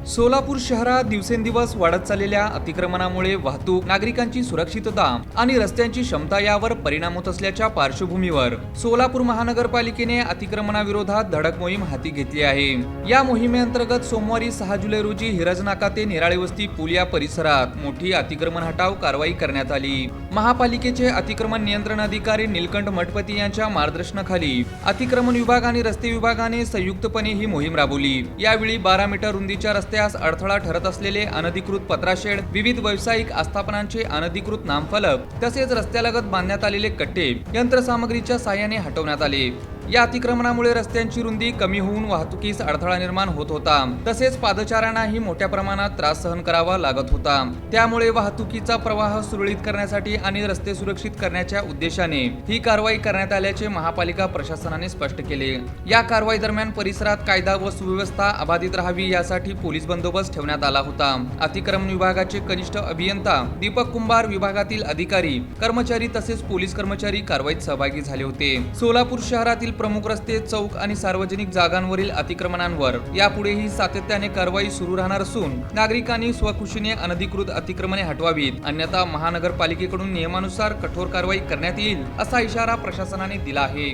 सोलापूर शहरात दिवसेंदिवस वाढत चाललेल्या अतिक्रमणामुळे वाहतूक, नागरिकांची सुरक्षितता आणि रस्त्यांची क्षमता यावर परिणाम होत असल्याच्या पार्श्वभूमीवर सोलापूर महानगरपालिकेने अतिक्रमणाविरोधात धडक मोहीम हाती घेतली आहे। या मोहिमेअंतर्गत सोमवारी 6 जुलै रोजी हिरजनाका ते निराळे वस्ती पूल या परिसरात मोठी अतिक्रमण हटाव कारवाई करण्यात आली। महापालिकेचे अतिक्रमण नियंत्रण अधिकारी नीलकंठ मठपती यांच्या मार्गदर्शनाखाली अतिक्रमण विभाग आणि रस्ते विभागाने संयुक्तपणे ही मोहीम राबवली। यावेळी 12 मीटर रुंदीच्या रस्त्यास अडथळा ठरत असलेले अनधिकृत पत्राशेड, विविध व्यावसायिक आस्थापनांचे अनधिकृत नामफलक तसेच रस्त्यालगत बांधण्यात आलेले कट्टे यंत्रसामग्रीच्या साहाय्याने हटवण्यात आले। या अतिक्रमणामुळे रस्त्यांची रुंदी कमी होऊन वाहतुकीस अडथळा निर्माण होत होता, तसेच पादचाऱ्यांनाही मोठ्या प्रमाणात त्रास सहन करावा लागत होता। त्यामुळे वाहतुकीचा प्रवाह सुरळीत करण्यासाठी आणि रस्ते सुरक्षित करण्याच्या उद्देशाने ही कारवाई करण्यात आल्याचे महापालिका प्रशासनाने स्पष्ट केले। या कारवाई दरम्यान परिसरात कायदा व सुव्यवस्था अबाधित राहावी यासाठी पोलीस बंदोबस्त ठेवण्यात आला होता। अतिक्रमण विभागाचे कनिष्ठ अभियंता दीपक कुंभार, विभागातील अधिकारी, कर्मचारी तसेच पोलीस कर्मचारी कारवाईत सहभागी झाले होते। सोलापूर शहरातील प्रमुख रस्ते, चौक आणि सार्वजनिक जागांवरील अतिक्रमणांवर यापुढेही सातत्याने कारवाई सुरू राहणार असून नागरिकांनी स्वखुशीने अनधिकृत अतिक्रमणे हटवावीत, अन्यथा महानगरपालिकेकडून नियमानुसार कठोर कारवाई करण्यात येईल असा इशारा प्रशासनाने दिला आहे।